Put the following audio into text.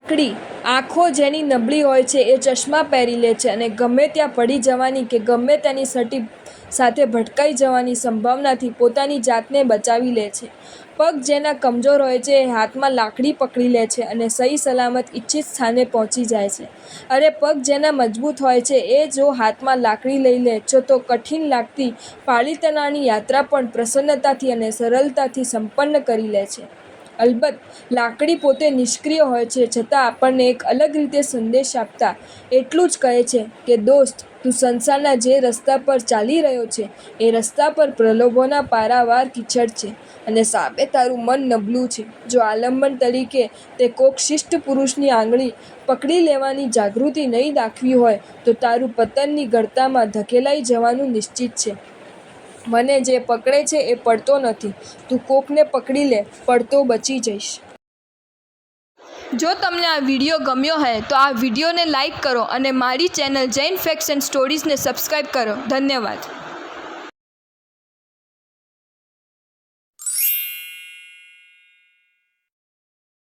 લાકડી આંખો જેની નબળી હોય છે એ ચશ્મા પહેરી લે છે અને ગમે ત્યાં પડી જવાની કે ગમે તેની સટી સાથે ભટકાઈ જવાની સંભાવનાથી પોતાની જાતને બચાવી લે છે. પગ જેના કમજોર હોય છે એ હાથમાં લાકડી પકડી લે છે અને સહી સલામત ઈચ્છિત સ્થાને પહોંચી જાય છે. અરે પગ જેના મજબૂત હોય છે એ જો હાથમાં લાકડી લઈ લે તો કઠિન લાગતી પાલીતાણાની યાત્રા પણ પ્રસન્નતાથી અને સરળતાથી સંપન્ન કરી લે છે. અલબત્ત લાકડી પોતે નિષ્ક્રિય હોય છે છતાં આપણને એક અલગ રીતે સંદેશ આપતા એટલું જ કહે છે કે દોસ્ત, તું સંસારના જે રસ્તા પર ચાલી રહ્યો છે એ રસ્તા પર પ્રલોભનોના પારાવાર કીચડ છે અને સાબે તારું મન નબળું છે. જો આલંબન તરીકે તે કોક શિષ્ટ પુરુષની આંગળી પકડી લેવાની જાગૃતિ નહીં દાખવી હોય તો તારું પતનની ગર્તામાં ધકેલાઈ જવાનું નિશ્ચિત છે. મને જે પકડે છે એ પડતો નથી. તું કોકને પકડી લે, પડતો બચી જઈશ. જો તમને આ વિડીયો ગમ્યો હોય તો આ વિડીયોને લાઈક કરો અને મારી ચેનલ જૈન ફેક્ટ્સ એન્ડ સ્ટોરીઝને સબસ્ક્રાઈબ કરો. ધન્યવાદ.